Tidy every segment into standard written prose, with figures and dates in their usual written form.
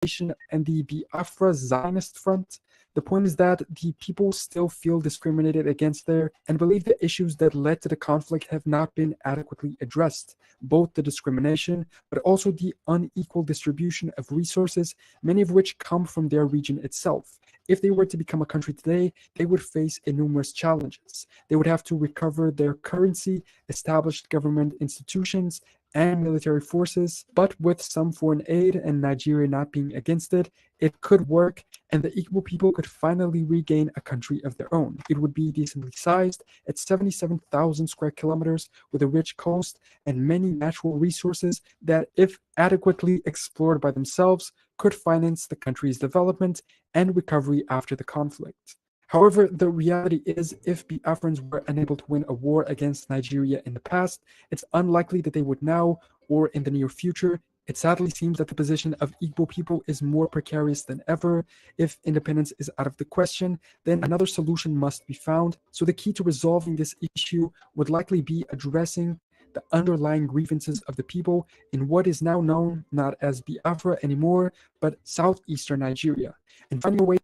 and the Biafra Zionist Front. The point is that the people still feel discriminated against there and believe the issues that led to the conflict have not been adequately addressed. Both the discrimination, but also the unequal distribution of resources, many of which come from their region itself. If they were to become a country today, they would face numerous challenges. They would have to recover their currency, established government institutions, and military forces, but with some foreign aid and Nigeria not being against it, it could work, and the Igbo people could finally regain a country of their own. It would be decently sized at 77,000 square kilometers with a rich coast and many natural resources that, if adequately explored by themselves, could finance the country's development and recovery after the conflict. However, the reality is, if Biafrans were unable to win a war against Nigeria in the past, it's unlikely that they would now or in the near future. It sadly seems that the position of Igbo people is more precarious than ever. If independence is out of the question, then another solution must be found. So the key to resolving this issue would likely be addressing the underlying grievances of the people in what is now known not as Biafra anymore, but southeastern Nigeria, and finding a way.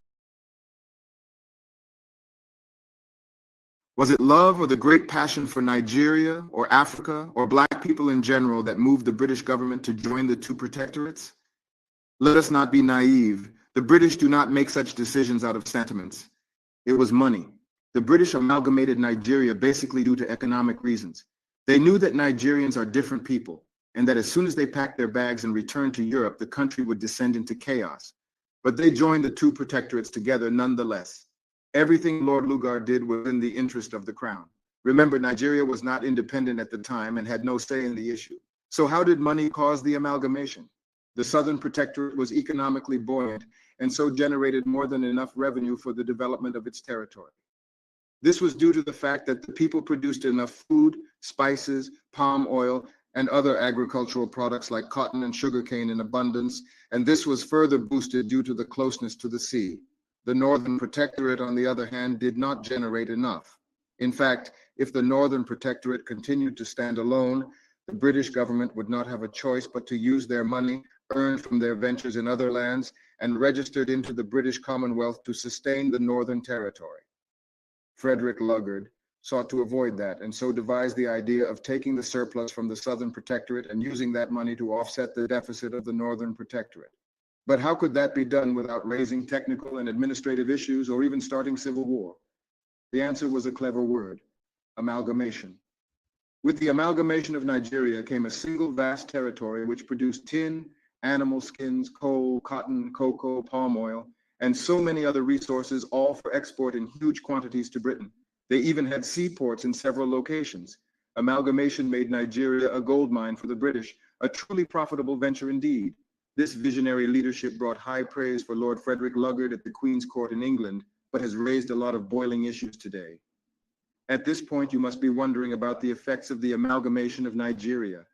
Was it love or the great passion for Nigeria or Africa or Black people in general that moved the British government to join the two protectorates? Let us not be naive. The British do not make such decisions out of sentiments. It was money. The British amalgamated Nigeria basically due to economic reasons. They knew that Nigerians are different people, and that as soon as they packed their bags and returned to Europe, the country would descend into chaos. But they joined the two protectorates together nonetheless. Everything Lord Lugard did was in the interest of the crown. Remember, Nigeria was not independent at the time and had no say in the issue. So how did money cause the amalgamation? The Southern Protectorate was economically buoyant and so generated more than enough revenue for the development of its territory. This was due to the fact that the people produced enough food, spices, palm oil, and other agricultural products like cotton and sugarcane in abundance, and this was further boosted due to the closeness to the sea. The Northern Protectorate, on the other hand, did not generate enough. In fact, if the Northern Protectorate continued to stand alone, the British government would not have a choice but to use their money earned from their ventures in other lands and registered into the British Commonwealth to sustain the Northern Territory. Frederick Lugard sought to avoid that, and so devised the idea of taking the surplus from the Southern Protectorate and using that money to offset the deficit of the Northern Protectorate. But how could that be done without raising technical and administrative issues or even starting civil war? The answer was a clever word: amalgamation. With the amalgamation of Nigeria came a single vast territory which produced tin, animal skins, coal, cotton, cocoa, palm oil, and so many other resources, all for export in huge quantities to Britain. They even had seaports in several locations. Amalgamation made Nigeria a gold mine for the British, a truly profitable venture indeed. This visionary leadership brought high praise for Lord Frederick Lugard at the Queen's Court in England, but has raised a lot of boiling issues today. At this point, you must be wondering about the effects of the amalgamation of Nigeria.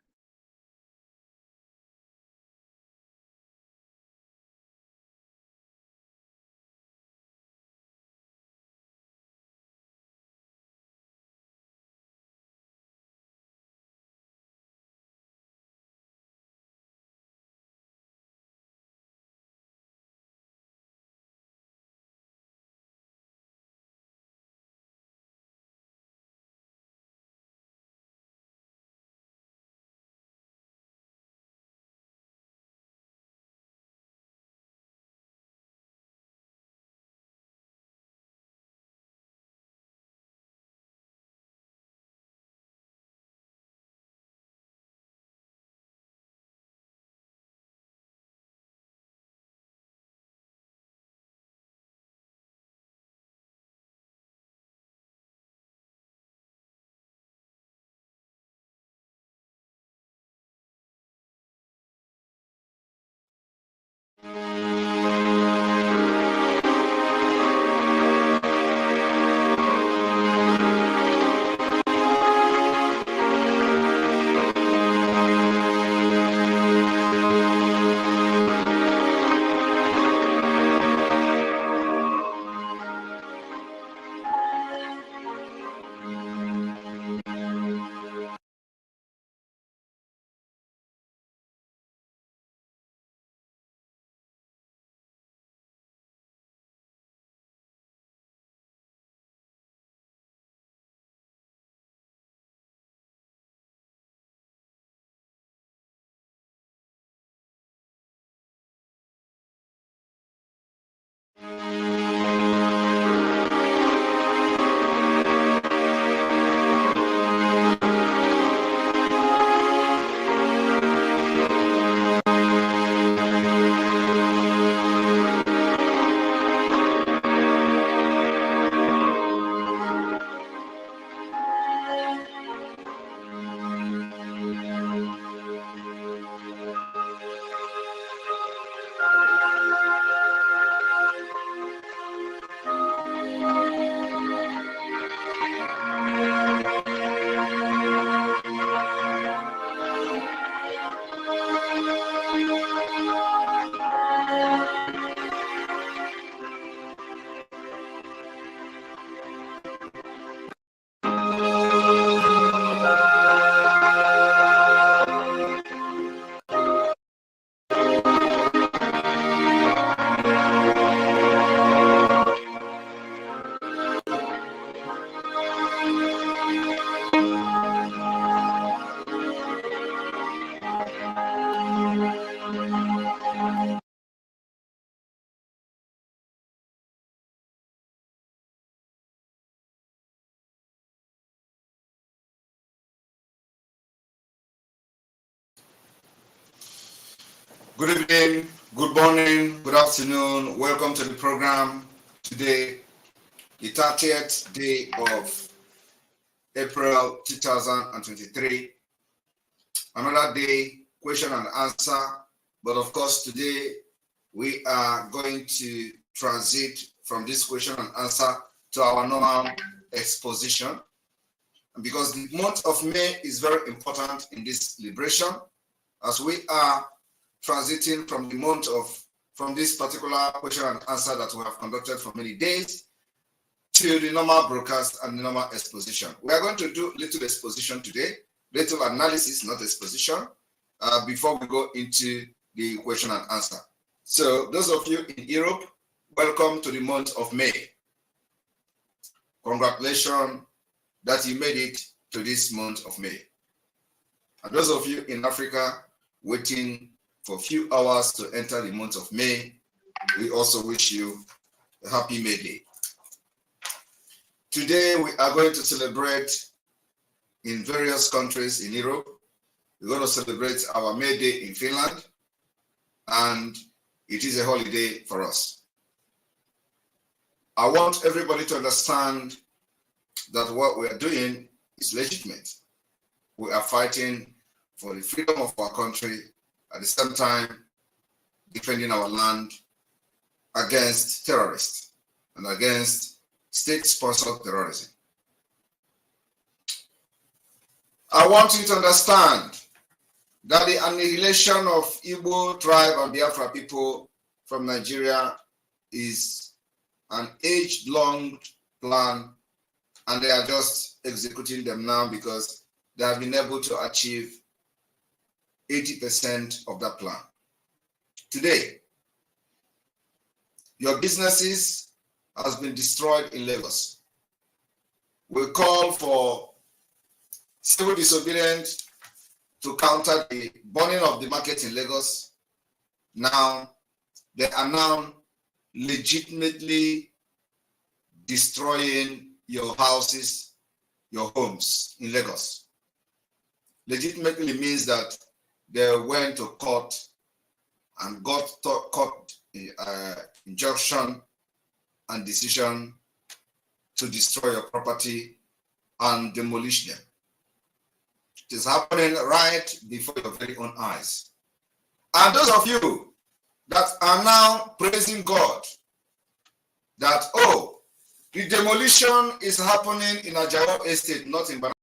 Good evening, good morning, good afternoon. Welcome to the program today, the 30th day of April 2023. Another day, question and answer. But of course, today we are going to transit from this question and answer to our normal exposition. Because the month of May is very important in this liberation, as we are transiting from this particular question and answer that we have conducted for many days to the normal broadcast and the normal exposition. We are going to do little exposition today, little analysis, not exposition, before we go into the question and answer. So those of you in Europe, welcome to the month of May. Congratulations that you made it to this month of May. And those of you in Africa waiting for a few hours to enter the month of May, we also wish you a happy May Day. Today we are going to celebrate in various countries in Europe. We're going to celebrate our May Day in Finland, and it is a holiday for us. I want everybody to understand that what we are doing is legitimate. We are fighting for the freedom of our country, at the same time defending our land against terrorists and against state-sponsored terrorism. I want you to understand that the annihilation of Igbo tribe and Biafra people from Nigeria is an age-long plan, and they are just executing them now because they have been able to achieve 80% of that plan. Today, your businesses has been destroyed in Lagos. We call for civil disobedience to counter the burning of the market in Lagos. Now, they are now legitimately destroying your houses, your homes in Lagos. Legitimately means that they went to court and got court injunction and decision to destroy your property and demolish them. It is happening right before your very own eyes. And those of you that are now praising God that, oh, the demolition is happening in Ajao Estate, not in Banana.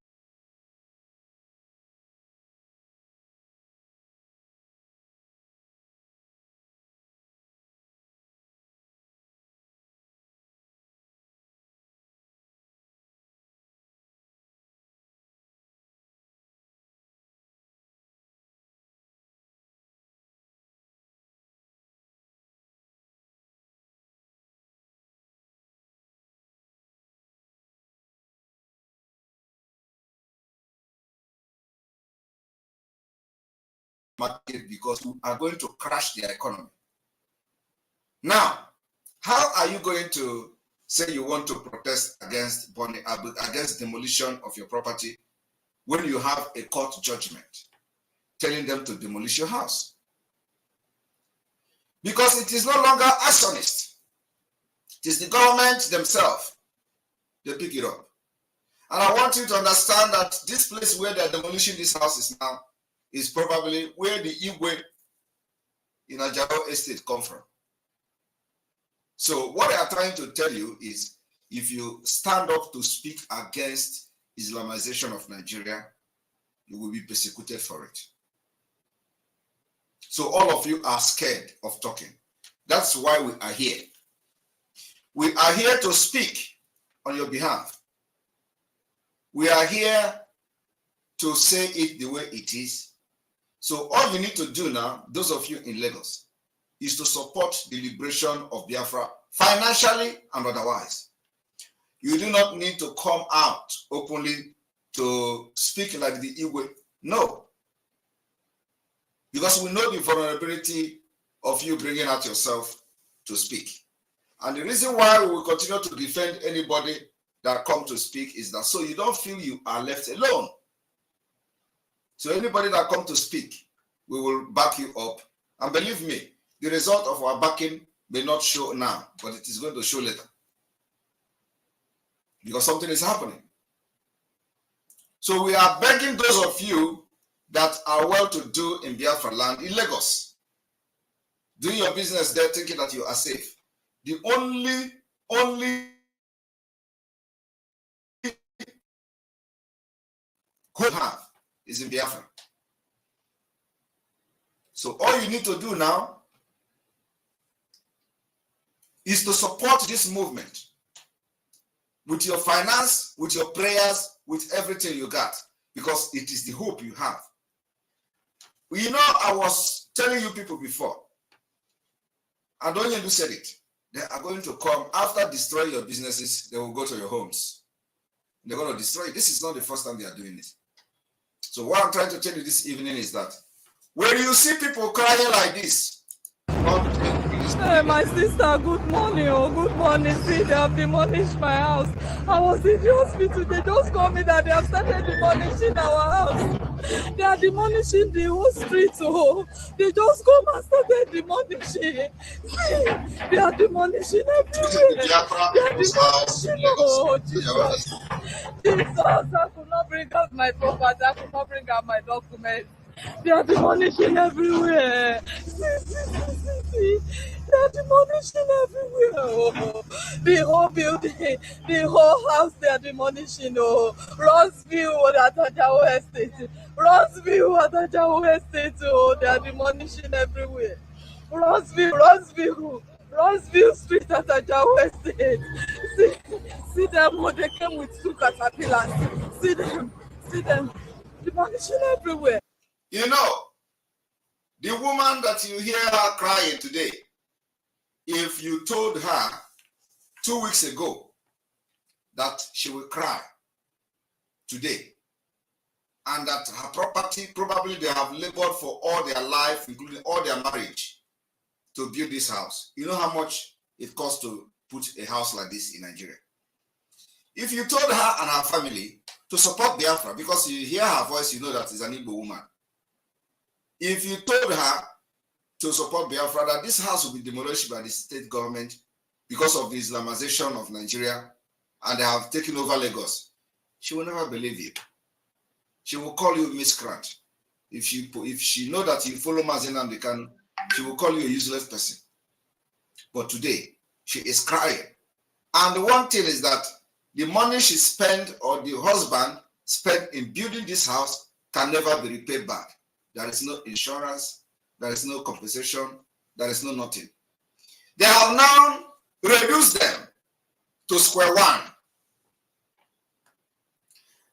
Market because we are going to crash the economy. Now, how are you going to say you want to protest against demolition of your property when you have a court judgment telling them to demolish your house? Because it is no longer actionist. It is the government themselves. They pick it up. And I want you to understand that this place where they're demolishing this house is now is probably where the Igwe in Ajao Estate come from. So what I am trying to tell you is, if you stand up to speak against Islamization of Nigeria, you will be persecuted for it. So all of you are scared of talking. That's why we are here. We are here to speak on your behalf. We are here to say it the way it is. So all you need to do now, those of you in Lagos, is to support the liberation of Biafra financially and otherwise. You do not need to come out openly to speak like the Igwe. No. Because we know the vulnerability of you bringing out yourself to speak. And the reason why we will continue to defend anybody that come to speak is that so you don't feel you are left alone. So anybody that come to speak, we will back you up And believe me, the result of our backing may not show now, but it is going to show later. Because something is happening. So we are begging those of you that are well-to-do in Biafra land, in Lagos, doing your business there, thinking that you are safe. The only hope have is in Biafra. So all you need to do now is to support this movement with your finance, with your prayers, with everything you got, because it is the hope you have. You know, I was telling you people before, and Onyendu said it, they are going to come after destroying your businesses, they will go to your homes. They're going to destroy it. This is not the first time they are doing it. So what I'm trying to tell you this evening is that when you see people crying like this, Hey, my sister, good morning. Oh, good morning. See, they have demolished my house. I was in the hospital. They just called me that they have started demolishing our house. They are demolishing the whole street. Oh, they just come and started demolishing. See, they are demolishing everywhere. They are demolishing. Oh, Jesus. Jesus, I could not bring out my property. I could not bring out my documents. They are demolishing everywhere. See. They are demolishing everywhere. Oh, the whole building, the whole house, they are demolishing. Oh, Rossville, Atajawo Estate. Rossville, Atajawo Estate. Oh, they are demolishing everywhere. Rossville Street, Atajawo Estate. See them. Oh, they came with 2 caterpillars. See them. Demolishing everywhere. you know, the woman that you hear her crying today, if you told her 2 weeks ago that she will cry today, and that her property, probably they have labored for all their life, including all their marriage, to build this house. You know how much it costs to put a house like this in Nigeria? If you told her and her family to support Biafra, because you hear her voice, you know that is an Igbo woman. If you told her to support Biafra, that this house will be demolished by the state government because of the Islamization of Nigeria, and they have taken over Lagos, she will never believe you. She will call you miscreant. If she know that you follow Mazi Nnamdi Kanu, she will call you a useless person. But today, she is crying. And the one thing is that the money she spent, or the husband spent in building this house, can never be repaid back. There is no insurance, there is no compensation, there is no nothing. They have now reduced them to square one.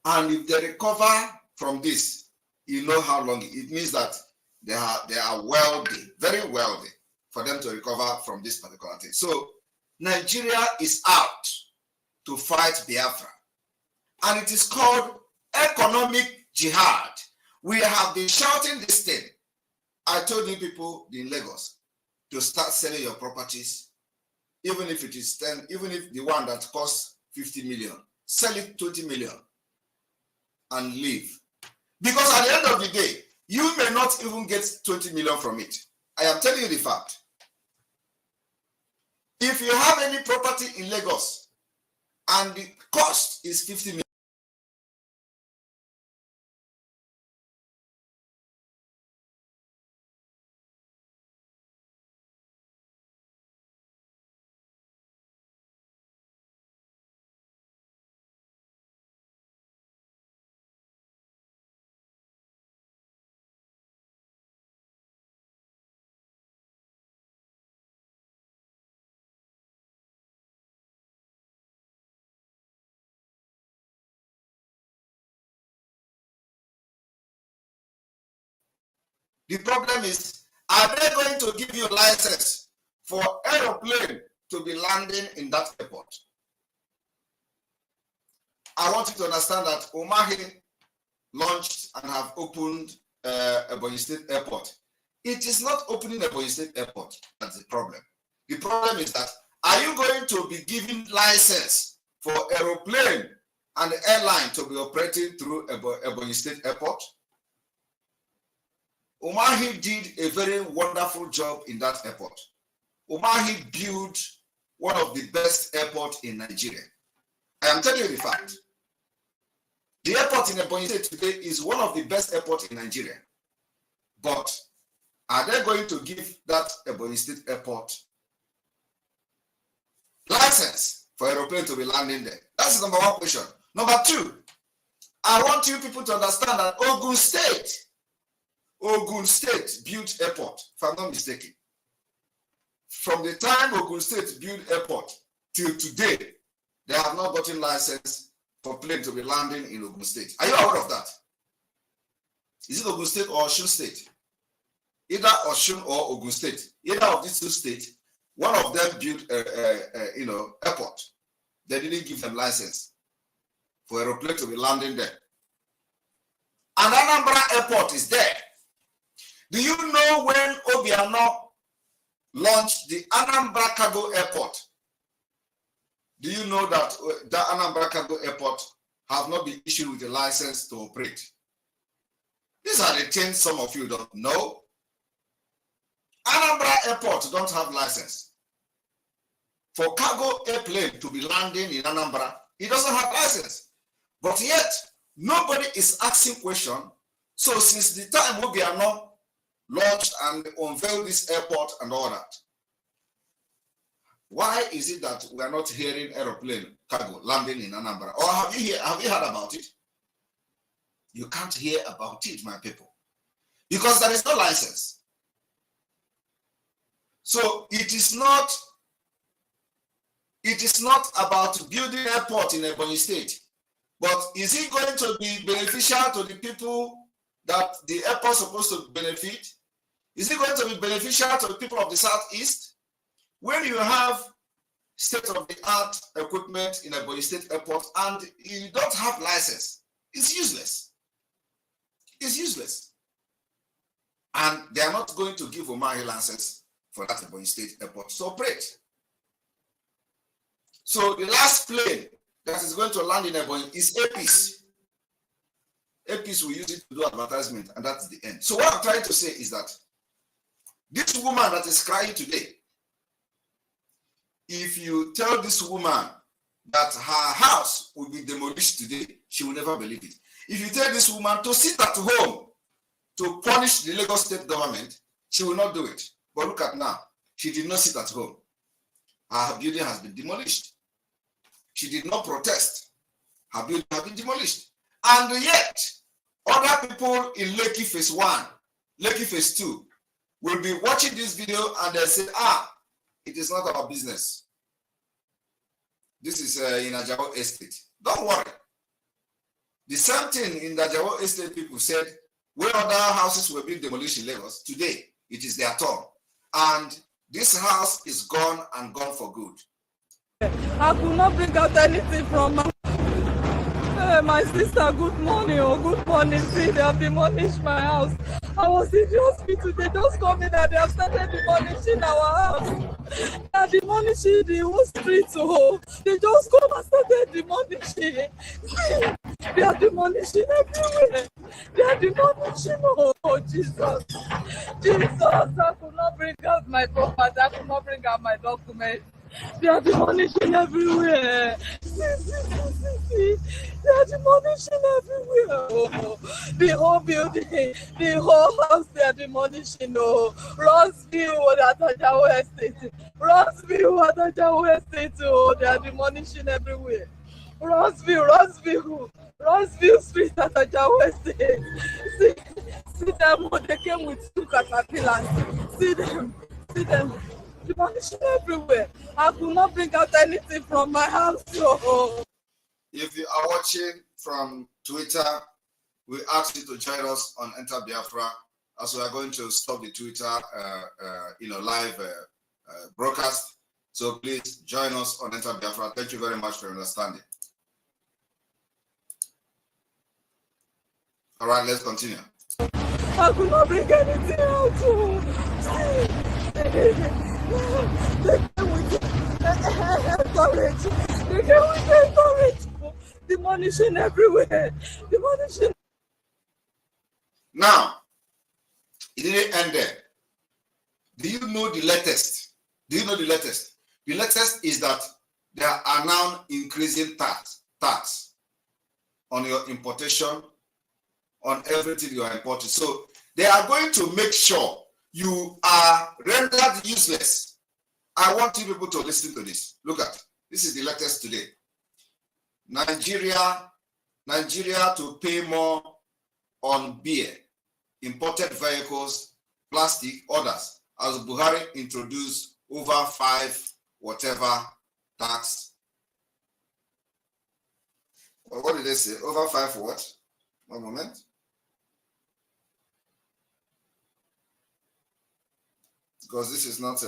And if they recover from this, you know how long it means that they are wealthy, very wealthy, for them to recover from this particular thing. So Nigeria is out to fight Biafra, and it is called economic jihad. We have been shouting this thing. I told you people in Lagos to start selling your properties, even if it is 10, even if the one that costs 50 million, sell it 20 million and leave. Because at the end of the day, you may not even get 20 million from it. I am telling you the fact. If you have any property in Lagos and the cost is 50 million, the problem is, are they going to give you a license for aeroplane to be landing in that airport? I want you to understand that Omahi launched and have opened Ebonyi State Airport. It is not opening Ebonyi State Airport that's the problem. The problem is that, are you going to be giving license for aeroplane and airline to be operating through Ebonyi State Airport? Umahi did a very wonderful job in that airport. Umahi built one of the best airports in Nigeria. I am telling you the fact. The airport in Ebonyi State today is one of the best airports in Nigeria. But are they going to give that Ebonyi State airport license for aeroplane to be landing there? That's number one question. Number two, I want you people to understand that Ogun State built airport, if I'm not mistaken. From the time Ogun State built airport till today, they have not gotten license for plane to be landing in Ogun State. Are you aware of that? Is it Ogun State or Osun State? Either Osun or Ogun State. Either of these two states, one of them built airport. They didn't give them license for aeroplane to be landing there. And Anambra Airport is there. Do you know when Obiano launched the Anambra Cargo Airport? Do you know that the Anambra Cargo Airport have not been issued with a license to operate? These are the things some of you don't know. Anambra Airport don't have license. For cargo airplane to be landing in Anambra, it doesn't have license. But yet, nobody is asking question. So since the time Obiano launched and unveiled this airport and all that, why is it that we are not hearing aeroplane cargo landing in Anambra? Or have you heard about it? You can't hear about it, my people, because there is no license. So it is not about building airport in Ebonyi State, but is it going to be beneficial to the people that the airport is supposed to benefit? Is it going to be beneficial to the people of the Southeast? When you have state-of-the-art equipment in Ebonyi State Airport and you don't have license, it's useless. It's useless. And they are not going to give Umahi license for that Ebonyi State Airport to operate. So the last plane that is going to land in Ebonyi is APIS. APIS will use it to do advertisement, and that's the end. So what I'm trying to say is that this woman that is crying today, if you tell this woman that her house will be demolished today, she will never believe it. If you tell this woman to sit at home to punish the Lagos state government, she will not do it. But look at now, she did not sit at home. Her building has been demolished. She did not protest. Her building has been demolished. And yet, other people in Lekki Phase 1, Lekki Phase 2, will be watching this video and they say, it is not our business. This is in Ajao Estate. Don't worry. The same thing in the Ajao Estate people said, where other houses were being demolished in Lagos, today it is their turn. And this house is gone and gone for good. I could not bring out anything from my sister. Good morning, good morning. See, they have demolished my house. I was in the hospital. They just called me that they have started demolishing our house. They are demolishing the whole street. Oh, they just come and started demolishing. They are demolishing everywhere. They are demolishing. Oh, Jesus. Jesus, I could not bring out my property. I could not bring out my documents. They are demolishing everywhere. See. They are demolishing everywhere. Oh, the whole building, the whole house, they are demolishing. Oh, Rossville, Atajao Estate. Rossville, Atajao Estate. Oh, they are demolishing everywhere. Rossville Street, Atajao Estate. See them. They came with 2 caterpillars. See them. Demolishing everywhere. I could not bring out anything from my house. Oh. If you are watching from Twitter, we ask you to join us on Enter Biafra, as we are going to stop the Twitter, live broadcast. So please join us on Enter Biafra. Thank you very much for your understanding. All right, let's continue. I could not bring anything out. They came with storage. Demolishing everywhere. Demolishing. Now, It didn't end there. Do you know the latest? Do you know the latest? The latest is that they are now increasing tax on your importation, on everything you are importing. So they are going to make sure you are rendered useless. I want you people to listen to this. Look at this is the latest today. Nigeria to pay more on beer, imported vehicles, plastic, others, as Buhari introduced over 5 whatever tax. Well, what did they say? Over 5 what? One moment. Because this is not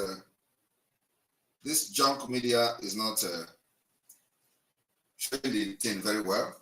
this junk media is not showing the thing very well.